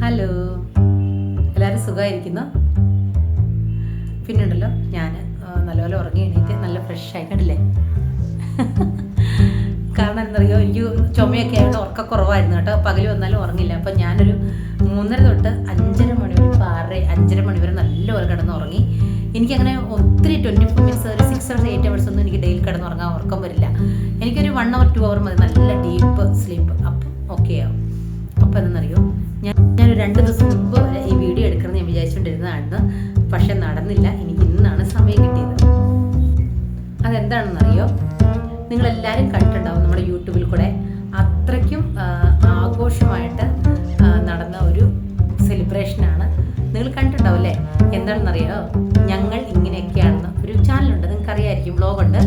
Hello, എല്ലാവരും സുഖമായിരിക്കുന്നു. പിന്നുണ്ടല്ലോ ഞാൻ നല്ലപോലെ ഉറങ്ങി എണീറ്റ് നല്ല ഫ്രഷായി കണ്ടില്ലേ. കാരണം എന്തറിയോ, എനിക്ക് ചുമയൊക്കെ ആയിട്ട് ഉറക്കക്കുറവായിരുന്നു കേട്ടോ. പകൽ വന്നാലും ഉറങ്ങില്ല. അപ്പം ഞാനൊരു 3:30 തൊട്ട് 5:30 മണി വരെ 5:30 മണി വരെ നല്ലപോലെ കിടന്ന് ഉറങ്ങി. എനിക്കങ്ങനെ ഒത്തിരി 24 മിനിറ്റ്സ് ഒരു 6 hours 8 hours ഒന്നും എനിക്ക് ഡെയിലി കിടന്ന് ഉറങ്ങാൻ ഉറക്കം വരില്ല. എനിക്കൊരു 1 hour 2 hour മതി നല്ല ഡീപ്പ് സ്ലീപ്പ്. അപ്പം ഓക്കെ ആവും. അപ്പം എന്തെന്നറിയോ, ഞാനൊരു 2 ദിവസം മുമ്പ് വരെ ഈ വീഡിയോ എടുക്കണമെന്ന് ഞാൻ വിചാരിച്ചുകൊണ്ടിരുന്നതാണ്. പക്ഷെ നടന്നില്ല. എനിക്ക് ഇന്നാണ് സമയം കിട്ടിയത്. അതെന്താണെന്നറിയോ, നിങ്ങളെല്ലാവരും കണ്ടിട്ടുണ്ടാവും നമ്മുടെ യൂട്യൂബിൽ കൂടെ അത്രയ്ക്കും ആഘോഷമായിട്ട് നടന്ന ഒരു സെലിബ്രേഷനാണ്. നിങ്ങൾ കണ്ടിട്ടുണ്ടാവും അല്ലേ? എന്താണെന്നറിയോ, ഞങ്ങൾ ഇങ്ങനെയൊക്കെയാണെന്ന് ഒരു ചാനലുണ്ട്, നിങ്ങൾക്ക് അറിയാമായിരിക്കും, വ്ലോഗുണ്ട്,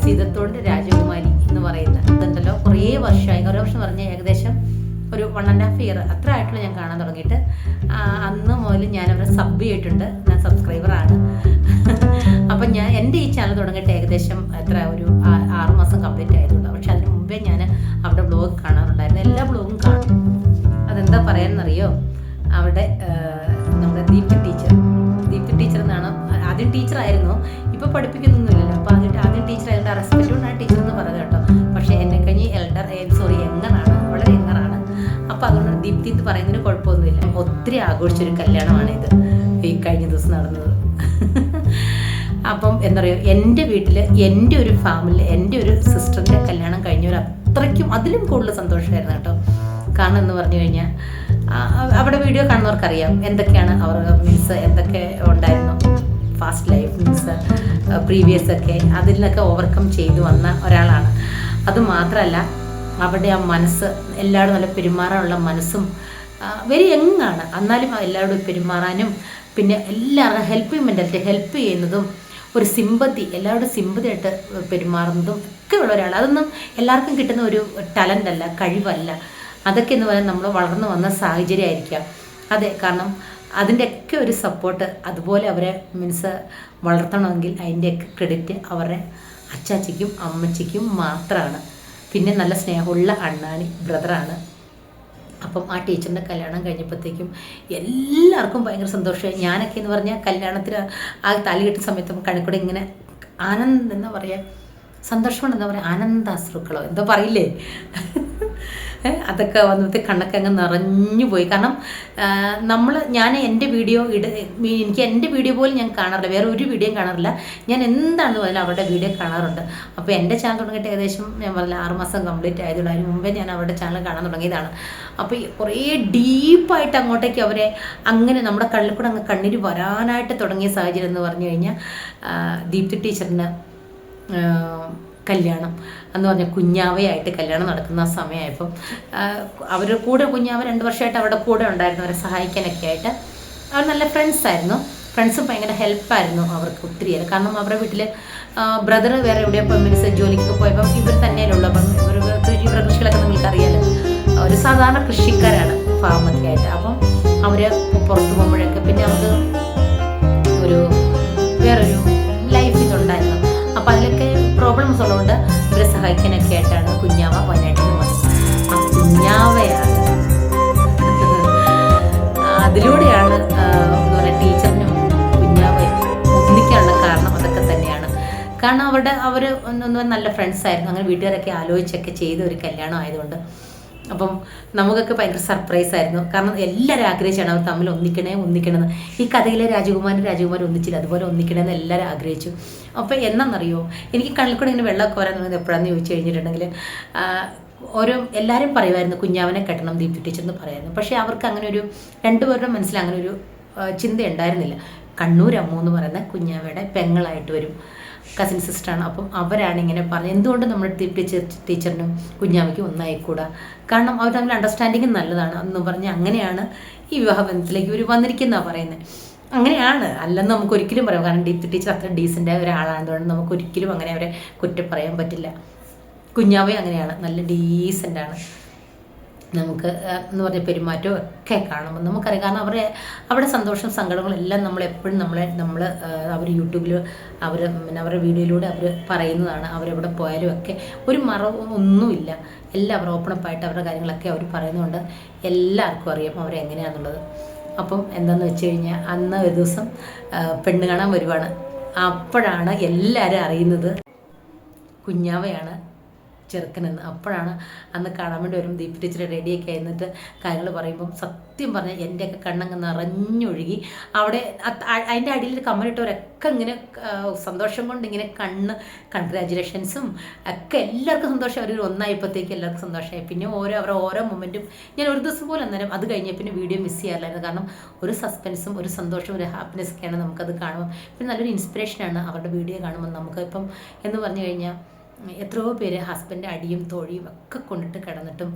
സീതത്തോണ്ട് രാജകുമാരി എന്ന് പറയുന്നത്. ഇതുണ്ടല്ലോ കുറേ വർഷമായി. ഓരോ വർഷം പറഞ്ഞാൽ ഏകദേശം ഒരു 1.5 year അത്ര ആയിട്ടുള്ള ഞാൻ കാണാൻ തുടങ്ങിയിട്ട്. അന്ന് മുതൽ ഞാനവരെ സബ് ചെയ്തിട്ടുണ്ട്. ഞാൻ സബ്സ്ക്രൈബറാണ്. അപ്പം ഞാൻ എൻ്റെ ഈ ചാനൽ തുടങ്ങിയിട്ട് ഏകദേശം ഒരു 6 മാസം കംപ്ലീറ്റ് ആയതുകൊണ്ട്. പക്ഷെ അതിന് മുമ്പേ ഞാൻ അവിടെ ബ്ലോഗ് കാണാറുണ്ടായിരുന്നു. എല്ലാ ബ്ലോഗും കാണും. അതെന്താ പറയാനെന്നറിയോ, അവിടെ നമ്മുടെ ദീപ്തി ടീച്ചർ എന്നാണ്. ആദ്യം ടീച്ചറായിരുന്നു, ഇപ്പോൾ പഠിപ്പിക്കുന്നൊന്നുമില്ലല്ലോ. അപ്പോൾ ആദ്യം ടീച്ചറായതുകൊണ്ട് ആ റെസ്പെക്റ്റ് കൊണ്ടാണ് ടീച്ചർ എന്ന് പറയുന്നത് കേട്ടോ. പക്ഷേ എന്നെ കഴിഞ്ഞ് യങ്ങറാണ്, വളരെ യങ്ങറാണ്. അപ്പോൾ അതുകൊണ്ട് ദീപ്തി എന്ന് പറയുന്നതിന് കുഴപ്പമൊന്നുമില്ല. ഒത്തിരി ആഘോഷിച്ചൊരു കല്യാണമാണ് ഇത് ഈ കഴിഞ്ഞ ദിവസം നടന്നത്. അപ്പം എന്താ പറയുക, എൻ്റെ വീട്ടിൽ എൻ്റെ ഒരു ഫാമിലി, എൻ്റെ ഒരു സിസ്റ്ററിൻ്റെ കല്യാണം കഴിഞ്ഞവർ അത്രയ്ക്കും അതിലും കൂടുതൽ സന്തോഷമായിരുന്നു കേട്ടോ. കാരണം എന്ന് പറഞ്ഞു കഴിഞ്ഞാൽ അവിടെ വീഡിയോ കാണുന്നവർക്കറിയാം എന്തൊക്കെയാണ് അവർ മീൻസ് എന്തൊക്കെ ഉണ്ടായിരുന്നു. ഫാസ്റ്റ് ലൈഫ് മീൻസ് പ്രീവിയസ് ഒക്കെ അതിൽ നിന്നൊക്കെ ഓവർകം ചെയ്തു വന്ന ഒരാളാണ്. അതുമാത്രമല്ല അവിടെ ആ മനസ്സ്, എല്ലാവരും നല്ല പെരുമാറാനുള്ള മനസ്സും, വെരി യങ്ങാണ്. എന്നാലും എല്ലാവരോടും പെരുമാറാനും പിന്നെ എല്ലാവരും ഹെൽപ്പിംഗ് മെൻറ്റാലിറ്റി, ഹെൽപ്പ് ചെയ്യുന്നതും ഒരു സിമ്പതി, എല്ലാവരോടും സിമ്പതിയായിട്ട് പെരുമാറുന്നതും ഒക്കെ ഉള്ള ഒരാൾ. അതൊന്നും എല്ലാവർക്കും കിട്ടുന്ന ഒരു ടാലൻ്റ് അല്ല, കഴിവല്ല. അതൊക്കെ എന്ന് പറയാൻ നമ്മൾ വളർന്നു വന്ന സാഹചര്യമായിരിക്കാം. അതെ, കാരണം അതിൻ്റെയൊക്കെ ഒരു സപ്പോർട്ട് അതുപോലെ അവരെ മീൻസ് വളർത്തണമെങ്കിൽ അതിൻ്റെയൊക്കെ ക്രെഡിറ്റ് അവരുടെ അച്ചാച്ചിക്കും അമ്മച്ചിക്കും മാത്രമാണ്. പിന്നെ നല്ല സ്നേഹമുള്ള അണ്ണാണി ബ്രദറാണ്. അപ്പം ആ ടീച്ചറിൻ്റെ കല്യാണം കഴിഞ്ഞപ്പോഴത്തേക്കും എല്ലാവർക്കും ഭയങ്കര സന്തോഷമായി. ഞാനൊക്കെ എന്ന് പറഞ്ഞാൽ കല്യാണത്തിന് ആ താലി കെട്ടുന്ന സമയത്തും കണിക്കൂടെ ഇങ്ങനെ ആനന്ദം എന്താ പറയുക, സന്തോഷം എന്താ പറയുക, ആനന്ദാശ്രുക്കളോ എന്തോ പറയില്ലേ, അതൊക്കെ വന്നിട്ട് കണ്ണൊക്കെ അങ്ങ് നിറഞ്ഞു പോയി. കാരണം ഞാൻ എൻ്റെ വീഡിയോ എനിക്ക് എൻ്റെ വീഡിയോ പോലും ഞാൻ കാണാറില്ല, വേറെ ഒരു വീഡിയോയും കാണാറില്ല. ഞാൻ എന്താണെന്ന് പറഞ്ഞാൽ അവരുടെ വീഡിയോ കാണാറുണ്ട്. അപ്പോൾ എൻ്റെ ചാനൽ തുടങ്ങിയിട്ട് ഏകദേശം ഞാൻ പറഞ്ഞില്ല 6 മാസം കംപ്ലീറ്റ് ആയതുള്ളൂ. അതിന് മുമ്പേ ഞാൻ അവരുടെ ചാനൽ കാണാൻ തുടങ്ങിയതാണ്. അപ്പോൾ കുറേ ഡീപ്പായിട്ട് അങ്ങോട്ടേക്ക് അവരെ അങ്ങനെ നമ്മുടെ കണ്ണിൽ കൂടെ അങ്ങ് കണ്ണീര് വരാനായിട്ട് തുടങ്ങിയ സാഹചര്യം എന്ന് പറഞ്ഞു കഴിഞ്ഞാൽ ദീപ്തി ടീച്ചറിന് കല്യാണം എന്ന് പറഞ്ഞാൽ കുഞ്ഞാവയായിട്ട് കല്യാണം നടക്കുന്ന സമയമായപ്പം അവരുടെ കൂടെ കുഞ്ഞാവ 2 വർഷമായിട്ട് അവരുടെ കൂടെ ഉണ്ടായിരുന്നു, അവരെ സഹായിക്കാനൊക്കെ ആയിട്ട്. അവർ നല്ല ഫ്രണ്ട്സായിരുന്നു. ഫ്രണ്ട്സും ഭയങ്കര ഹെൽപ്പായിരുന്നു അവർക്ക് ഒത്തിരി. കാരണം അവരുടെ വീട്ടിൽ ബ്രദർ വേറെ എവിടെയപ്പോൾ മീൻസ് ജോലിക്കൊക്കെ പോയപ്പം ഇവർ തന്നെയല്ലോ. അപ്പം ഇവരുടെ കൃഷികളൊക്കെ നിങ്ങൾക്ക് അറിയാലോ, ഒരു സാധാരണ കൃഷിക്കാരാണ്, ഫാമൊക്കെ ആയിട്ട്. അപ്പം അവർ പുറത്ത് പോകുമ്പോഴൊക്കെ പിന്നെ അവർക്ക് വേറൊരു ലൈഫ് ഇതുണ്ടായിരുന്നു. അപ്പം അതിലൊക്കെ പ്രോബ്ലംസ് ഉള്ളതുകൊണ്ട് ഇവരെ സഹായിക്കാനൊക്കെ ആയിട്ടാണ് കുഞ്ഞാവ വയനാട്ടിൽ വന്നത്. ആ കുഞ്ഞാവയാണ് അതിലൂടെയാണ് എന്താ പറയുക, ടീച്ചറിനും കുഞ്ഞാവയും ഒന്നിക്കാനുള്ള കാരണം അതൊക്കെ തന്നെയാണ്. കാരണം അവർ നല്ല ഫ്രണ്ട്സായിരുന്നു. അങ്ങനെ വീട്ടുകാരൊക്കെ ആലോചിച്ചൊക്കെ ചെയ്ത ഒരു കല്യാണം ആയതുകൊണ്ട് അപ്പം നമുക്കൊക്കെ ഭയങ്കര സർപ്രൈസ് ആയിരുന്നു. കാരണം എല്ലാവരും ആഗ്രഹിച്ചാണ് അവർ തമ്മിൽ ഒന്നിക്കണമെന്ന്. ഈ കഥയിലെ രാജകുമാരി ഒന്നിച്ചില്ല, അതുപോലെ ഒന്നിക്കണമെന്ന് എല്ലാവരും ആഗ്രഹിച്ചു. അപ്പോൾ എന്നാണെന്നറിയോ, എനിക്ക് കണ്ണിൽ കൂടെ ഇങ്ങനെ വെള്ളമൊക്കെ വരാൻ തുടങ്ങുന്നത് എപ്പോഴാണെന്ന് ചോദിച്ചു കഴിഞ്ഞിട്ടുണ്ടെങ്കിൽ എല്ലാവരും പറയുമായിരുന്നു കുഞ്ഞാവനെ കെട്ടണം ദീപ്തി ടീച്ചർ എന്ന് പറയായിരുന്നു. പക്ഷേ അവർക്ക് അങ്ങനെ ഒരു 2 പേരുടെ മനസ്സിൽ അങ്ങനെ ഒരു ചിന്ത ഉണ്ടായിരുന്നില്ല. കണ്ണൂർ അമ്മു എന്ന് പറയുന്ന കുഞ്ഞാവയുടെ പെങ്ങളായിട്ട് വരും, കസിൻ സിസ്റ്ററാണ്. അപ്പം അവരാണ് ഇങ്ങനെ പറഞ്ഞത്, എന്തുകൊണ്ട് നമ്മുടെ ദീപ്തി ടീച്ചറിനും കുഞ്ഞാവയ്ക്കും ഒന്നായിക്കൂടാ, കാരണം അവർ തമ്മിൽ അണ്ടർസ്റ്റാൻഡിങ് നല്ലതാണ് എന്ന് പറഞ്ഞ് അങ്ങനെയാണ് ഈ വിവാഹബന്ധത്തിലേക്ക് ഇവർ വന്നിരിക്കുന്നതാണ് പറയുന്നത്. അങ്ങനെയാണ്, അല്ലെന്ന് നമുക്ക് ഒരിക്കലും പറയാം. കാരണം ദീപ്തി ടീച്ചർ അത്ര ഡീസൻ്റായ ഒരാളായതുകൊണ്ട് നമുക്ക് ഒരിക്കലും അങ്ങനെ അവരെ കുറ്റം പറയാൻ പറ്റില്ല. കുഞ്ഞാവയും അങ്ങനെയാണ്, നല്ല ഡീസൻ്റാണ്. നമുക്ക് എന്ന് പറഞ്ഞ പെരുമാറ്റവും ഒക്കെ കാണുമ്പോൾ നമുക്കറിയാം. കാരണം അവരുടെ സന്തോഷം സങ്കടങ്ങളും എല്ലാം നമ്മളെപ്പോഴും നമ്മൾ അവർ യൂട്യൂബിൽ പിന്നെ അവരുടെ വീഡിയോയിലൂടെ അവർ പറയുന്നതാണ്. അവരെവിടെ പോയാലും ഒക്കെ ഒരു മറവും ഒന്നുമില്ല. എല്ലാവരും ഓപ്പണപ്പായിട്ട് അവരുടെ കാര്യങ്ങളൊക്കെ അവർ പറയുന്നതുകൊണ്ട് എല്ലാവർക്കും അറിയാം അവരെങ്ങനെയാണെന്നുള്ളത്. അപ്പം എന്താണെന്ന് വെച്ച് കഴിഞ്ഞാൽ അന്ന് ഒരു ദിവസം പെണ്ണ് കാണാൻ വരുവാണ്. അപ്പോഴാണ് എല്ലാവരും അറിയുന്നത് കുഞ്ഞാവയാണ് ചെറുക്കനെന്ന്. അപ്പോഴാണ് അന്ന് കാണാൻ വേണ്ടി വരും ദീപ് ടീച്ചർ റെഡിയൊക്കെ ആയിരുന്നിട്ട് കാര്യങ്ങൾ പറയുമ്പം സത്യം പറഞ്ഞാൽ എൻ്റെയൊക്കെ കണ്ണങ്ങ് നിറഞ്ഞൊഴുകി. അവിടെ അതിൻ്റെ അടിയിൽ കമ്മലിട്ടവരൊക്കെ ഇങ്ങനെ സന്തോഷം കൊണ്ട് ഇങ്ങനെ കൺഗ്രാജുലേഷൻസും ഒക്കെ എല്ലാവർക്കും സന്തോഷം. അവർ ഒന്നായപ്പോഴത്തേക്ക് എല്ലാവർക്കും സന്തോഷമായി. പിന്നെ അവരുടെ ഓരോ മൊമെൻറ്റും ഞാൻ ഒരു ദിവസം പോലെ അന്നേരം അത് കഴിഞ്ഞ പിന്നെ വീഡിയോ മിസ് ചെയ്യാറില്ലായിരുന്നു. കാരണം ഒരു സസ്പെൻസും ഒരു സന്തോഷവും ഒരു ഹാപ്പിനെസ്സൊക്കെയാണ് നമുക്കത് കാണുമ്പോൾ. പിന്നെ നല്ലൊരു ഇൻസ്പിറേഷനാണ് അവരുടെ വീഡിയോ കാണുമ്പോൾ നമുക്ക്. ഇപ്പം എന്ന് പറഞ്ഞു കഴിഞ്ഞാൽ എത്രയോ പേര് ഹസ്ബൻഡ് അടിയും തോഴിയും ഒക്കെ കൊണ്ടിട്ട് കിടന്നിട്ടും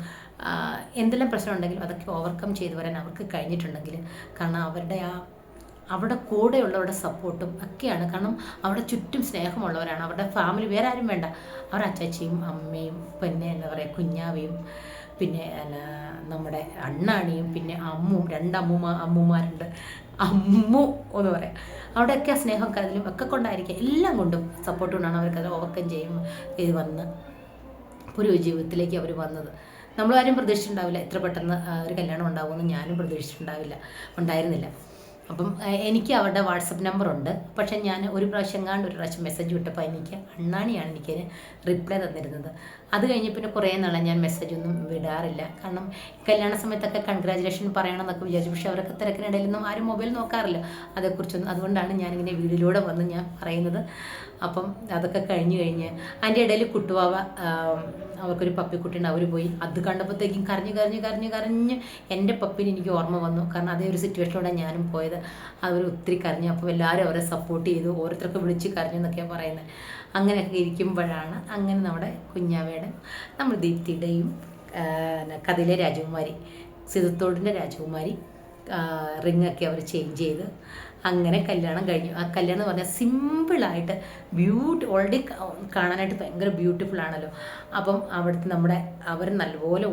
എന്തെല്ലാം പ്രശ്നം ഉണ്ടെങ്കിലും അതൊക്കെ ഓവർകം ചെയ്തു വരാൻ അവർക്ക് കഴിഞ്ഞിട്ടുണ്ടെങ്കിൽ കാരണം അവരുടെ കൂടെയുള്ളവരുടെ സപ്പോർട്ടും ഒക്കെയാണ്. കാരണം അവിടെ ചുറ്റും സ്നേഹമുള്ളവരാണ്. അവരുടെ ഫാമിലി വേറെ ആരും വേണ്ട. അവരുടെ അച്ചാച്ചിയും അമ്മയും പിന്നെ എന്താ പറയുക കുഞ്ഞാവയും പിന്നെ നമ്മുടെ അണ്ണാണിയും പിന്നെ രണ്ട് അമ്മൂമാരുണ്ട്. അമ്മു എന്ന് പറയാം. അവിടെയൊക്കെ സ്നേഹമൊക്കെ അതിലും ഒക്കെ കൊണ്ടായിരിക്കും എല്ലാം കൊണ്ടും സപ്പോർട്ട് കൊണ്ടാണ് അവർക്കത് ഓവർകം ചെയ്ത് വന്ന് ഒരു ജീവിതത്തിലേക്ക് അവർ വന്നത്. നമ്മളാരും പ്രതീക്ഷിച്ചിട്ടുണ്ടാവില്ല ഇത്ര പെട്ടെന്ന് ഒരു കല്യാണം ഉണ്ടാവുമെന്ന്. ഞാനും ഉണ്ടായിരുന്നില്ല. അപ്പം എനിക്ക് അവരുടെ വാട്സപ്പ് നമ്പറുണ്ട്. പക്ഷേ ഞാൻ ഒരു പ്രാവശ്യം മെസ്സേജ് വിട്ടപ്പോൾ എനിക്ക് അണ്ണാണിയാണ് എനിക്കതിന് റിപ്ലൈ തന്നിരുന്നത്. അത് കഴിഞ്ഞ് പിന്നെ കുറേ നാളെ ഞാൻ മെസ്സേജൊന്നും വിടാറില്ല. കാരണം കല്യാണ സമയത്തൊക്കെ കൺഗ്രാജുലേഷൻ പറയണമെന്നൊക്കെ വിചാരിച്ചു. പക്ഷേ അവരൊക്കെ തിരക്കിനിടയിലൊന്നും ആരും മൊബൈൽ നോക്കാറില്ല അതേക്കുറിച്ചൊന്നും. അതുകൊണ്ടാണ് ഞാനിങ്ങനെ വീഡിയോയിലൂടെ വന്ന് ഞാൻ പറയുന്നത്. അപ്പം അതൊക്കെ കഴിഞ്ഞ് അതിൻ്റെ ഇടയിൽ കുട്ടുവാവ അവർക്കൊരു പപ്പിക്കുട്ടിയുണ്ട്. അവർ പോയി അത് കണ്ടപ്പോഴത്തേക്കും കരഞ്ഞ് എൻ്റെ പപ്പിന് എനിക്ക് ഓർമ്മ വന്നു. കാരണം അതേ ഒരു സിറ്റുവേഷനിലൂടെ ഞാനും പോയത്. അവർ ഒത്തിരി കരഞ്ഞു. അപ്പോൾ എല്ലാവരും അവരെ സപ്പോർട്ട് ചെയ്തു. ഓരോരുത്തർക്ക് വിളിച്ച് കരഞ്ഞു എന്നൊക്കെയാണ് പറയുന്നത്. അങ്ങനെയൊക്കെ ഇരിക്കുമ്പോഴാണ് അങ്ങനെ നമ്മുടെ കുഞ്ഞാവയുടെ നമ്മൾ ദീപ്തിയുടെയും കഥയിലെ രാജകുമാരി സിദ്ധത്തോടിൻ്റെ രാജകുമാരി റിങ്ങൊക്കെ അവർ ചേഞ്ച് ചെയ്ത് അങ്ങനെ കല്യാണം കഴിഞ്ഞു. ആ കല്യാണം എന്ന് പറഞ്ഞാൽ സിമ്പിളായിട്ട് ഓൾറെഡി കാണാനായിട്ട് ഭയങ്കര ബ്യൂട്ടിഫുൾ ആണല്ലോ. അപ്പം അവിടുത്തെ അവർ നല്ലപോലെ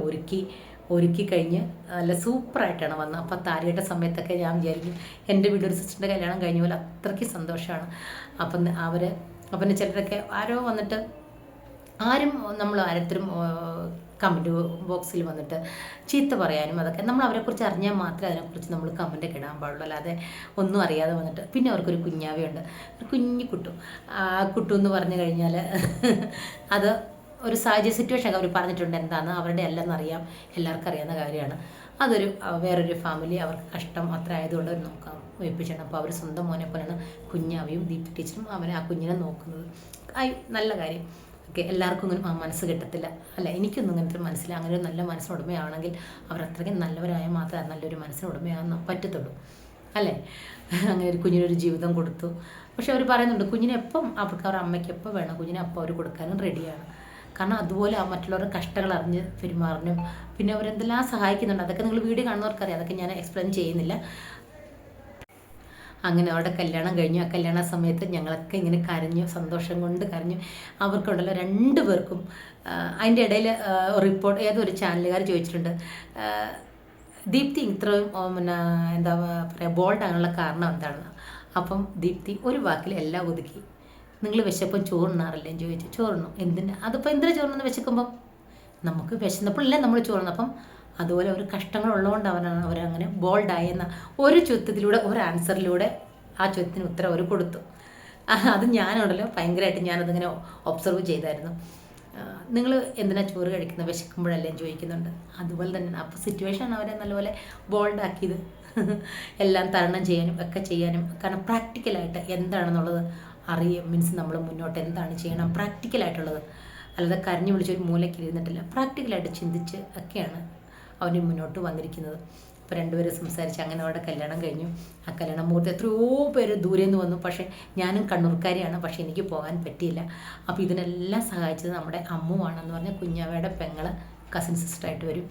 ഒരുക്കി കഴിഞ്ഞ് നല്ല സൂപ്പറായിട്ടാണ് വന്നത്. അപ്പോൾ താലികെട്ട സമയത്തൊക്കെ ഞാൻ വിചാരിക്കും എൻ്റെ വീട്ടിൽ ഒരു സിസ്റ്ററിൻ്റെ കല്യാണം കഴിഞ്ഞ പോലെ അത്രയ്ക്ക് സന്തോഷമാണ്. അപ്പം ചിലരൊക്കെ ആരോ വന്നിട്ട് ആരും നമ്മൾ ആരത്തരും കമൻറ്റ് ബോക്സിൽ വന്നിട്ട് ചീത്ത പറയാനും അതൊക്കെ നമ്മൾ അവരെക്കുറിച്ച് അറിഞ്ഞാൽ മാത്രമേ അതിനെക്കുറിച്ച് നമ്മൾ കമൻറ്റൊക്കെ ഇടാൻ പാടുള്ളൂ. അല്ലാതെ ഒന്നും അറിയാതെ വന്നിട്ട് പിന്നെ അവർക്കൊരു കുഞ്ഞാവയുണ്ട്, ഒരു കുഞ്ഞു കുട്ടു എന്ന് പറഞ്ഞു കഴിഞ്ഞാൽ അത് ഒരു സാഹചര്യ സിറ്റുവേഷൻ അവർ പറഞ്ഞിട്ടുണ്ട്. എന്താണ് അവരുടെ അല്ലെന്നറിയാം, എല്ലാവർക്കും അറിയാവുന്ന കാര്യമാണ്. വേറൊരു ഫാമിലി അവർക്ക് കഷ്ടം അത്ര ആയതുകൊണ്ട് അവർ നോക്കാം ഏൽപ്പിച്ചാണ്. അപ്പോൾ അവർ സ്വന്തം മോനെ പോലെയാണ് കുഞ്ഞാവയും ദീപ്തി ടീച്ചറും ആ കുഞ്ഞിനെ നോക്കുന്നത്. നല്ല കാര്യം. ഓക്കെ, എല്ലാവർക്കും ഇങ്ങനെ മനസ്സ് കിട്ടത്തില്ല അല്ലേ? എനിക്കൊന്നും ഇങ്ങനത്തെ മനസ്സിൽ അങ്ങനെ ഒരു നല്ല മനസ്സിനുടമയാണെങ്കിൽ അവർ അത്രയ്ക്കും നല്ലവരായ മാത്രമേ നല്ലൊരു മനസ്സിനുടമയാകാൻ പറ്റത്തുള്ളൂ അല്ലേ? അങ്ങനെ ഒരു കുഞ്ഞിനൊരു ജീവിതം കൊടുത്തു. പക്ഷെ അവർ പറയുന്നുണ്ട് കുഞ്ഞിനെ എപ്പം അവരുടെ അമ്മയ്ക്ക് എപ്പോൾ വേണം കുഞ്ഞിനെ അപ്പം അവർ കൊടുക്കാനും റെഡിയാണ്. കാരണം അതുപോലെ മറ്റുള്ളവരുടെ കഷ്ടങ്ങൾ അറിഞ്ഞ് പെരുമാറാനും പിന്നെ അവരെന്തെല്ലാം സഹായിക്കുന്നുണ്ട്. അതൊക്കെ നിങ്ങൾ വീഡിയോ കാണുന്നവർക്കറിയാം. അതൊക്കെ ഞാൻ എക്സ്പ്ലെയിൻ ചെയ്യുന്നില്ല. അങ്ങനെ അവരുടെ കല്യാണം കഴിഞ്ഞു. ആ കല്യാണ സമയത്ത് ഞങ്ങളൊക്കെ ഇങ്ങനെ കരഞ്ഞു, സന്തോഷം കൊണ്ട് കരഞ്ഞു. അവർക്കുണ്ടല്ലോ 2 പേർക്കും. അതിൻ്റെ ഇടയിൽ റിപ്പോർട്ട് ഏതൊരു ചാനലുകാർ ചോദിച്ചിട്ടുണ്ട് ദീപ്തി ഇത്രയും എന്താ പറയുക ബോൾഡാകാനുള്ള കാരണം എന്താണെന്ന്. അപ്പം ദീപ്തി ഒരു വാക്കിൽ എല്ലാം ഒതുക്കി. നിങ്ങൾ വിശപ്പം ചോറുണ്ണാറില്ലേന്ന് ചോദിച്ചു. ചോറുണ്ണു. അതിപ്പോൾ എന്തിനാ ചോറുണ്ടെന്ന് വിശക്കുമ്പം നമുക്ക് വിശന്നപ്പോഴല്ലേ നമ്മൾ ചോറുന്നു. അപ്പം അതുപോലെ ഒരു കഷ്ടങ്ങളുള്ളതുകൊണ്ട് അവരങ്ങനെ ബോൾഡായെന്ന ഒരു ചോദ്യത്തിലൂടെ ഒരു ആൻസറിലൂടെ ആ ചോദ്യത്തിന് ഉത്തരം അവർ കൊടുത്തു. അത് ഞാനുണ്ടല്ലോ ഭയങ്കരമായിട്ട് ഞാനതിങ്ങനെ ഒബ്സർവ് ചെയ്തായിരുന്നു. നിങ്ങൾ എന്തിനാ ചോറ് കഴിക്കുന്നത് വിശക്കുമ്പോഴല്ലേ ചോദിക്കുന്നുണ്ട്. അതുപോലെ തന്നെ അപ്പോൾ സിറ്റുവേഷൻ അവരെ നല്ലപോലെ ബോൾഡാക്കിയത് എല്ലാം തരണം ചെയ്യാനും ഒക്കെ ചെയ്യാനും. കാരണം പ്രാക്ടിക്കലായിട്ട് എന്താണെന്നുള്ളത് മീൻസ് നമ്മൾ മുന്നോട്ട് എന്താണ് ചെയ്യണം പ്രാക്ടിക്കലായിട്ടുള്ളത്. അല്ലാതെ കരഞ്ഞു വിളിച്ചൊരു മൂലയ്ക്ക് ഇരുന്നിട്ടില്ല. പ്രാക്ടിക്കലായിട്ട് ചിന്തിച്ച് ഒക്കെയാണ് അവർ മുന്നോട്ട് വന്നിരിക്കുന്നത്. അപ്പോൾ 2 പേര് സംസാരിച്ച് അങ്ങനെ അവരുടെ കല്യാണം കഴിഞ്ഞു. ആ കല്യാണം മുഹൂർത്തം എത്രയോ പേര് ദൂരെ നിന്ന് വന്നു. പക്ഷേ ഞാനും കണ്ണൂർക്കാരിയാണ്, പക്ഷേ എനിക്ക് പോകാൻ പറ്റിയില്ല. അപ്പോൾ ഇതിനെല്ലാം സഹായിച്ചത് നമ്മുടെ അമ്മുവാണെന്ന് പറഞ്ഞാൽ കുഞ്ഞാവയുടെ പെങ്ങള് കസിൻ സിസ്റ്ററായിട്ട് വരും.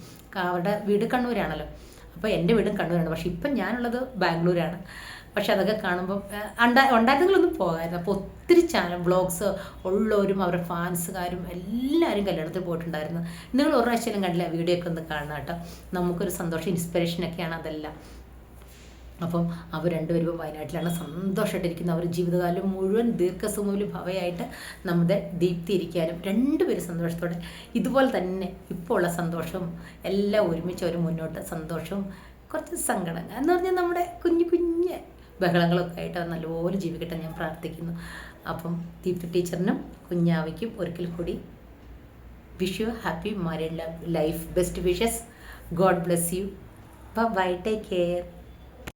അവരുടെ വീട് കണ്ണൂരാണല്ലോ. അപ്പോൾ എൻ്റെ വീടും കണ്ണൂരാണ്. പക്ഷേ ഇപ്പം ഞാനുള്ളത് ബാംഗ്ലൂരാണ്. പക്ഷെ അതൊക്കെ കാണുമ്പോൾ ഉണ്ടായിരുന്നെങ്കിലൊന്നും പോകാമായിരുന്നു. അപ്പോൾ ഒത്തിരി ചാനൽ ബ്ലോഗ്സ് ഉള്ളവരും അവരുടെ ഫാൻസുകാരും എല്ലാവരും കല്യാണത്തിൽ പോയിട്ടുണ്ടായിരുന്നു. നിങ്ങൾ ഒരു പ്രാവശ്യം കണ്ടില്ല, വീഡിയോ ഒക്കെ ഒന്ന് കാണണം കേട്ടോ. നമുക്കൊരു സന്തോഷം, ഇൻസ്പിറേഷനൊക്കെയാണ് അതെല്ലാം. അപ്പം അവർ രണ്ടുപേരും വയനാട്ടിലാണ് സന്തോഷമായിട്ടിരിക്കുന്നത്. അവർ ജീവിതകാലം മുഴുവൻ ദീർഘസുമൂലം ഭവയായിട്ട് നമ്മുടെ ദീപ്തിയിരിക്കാനും രണ്ടുപേരും സന്തോഷത്തോടെ ഇതുപോലെ തന്നെ ഇപ്പോൾ ഉള്ള സന്തോഷവും എല്ലാം ഒരുമിച്ച് അവർ മുന്നോട്ട് സന്തോഷവും കുറച്ച് സങ്കടം എന്ന് പറഞ്ഞാൽ നമ്മുടെ കുഞ്ഞു കുഞ്ഞ് ബഹളങ്ങളൊക്കെ ആയിട്ട് അവർ നല്ലപോലെ ജീവിക്കട്ടെ ഞാൻ പ്രാർത്ഥിക്കുന്നു. അപ്പം ദീപ്തി ടീച്ചറിനും കുഞ്ഞാവയ്ക്കും ഒരിക്കൽ കൂടി wish you happy married life, best wishes, God bless you, bye, take care.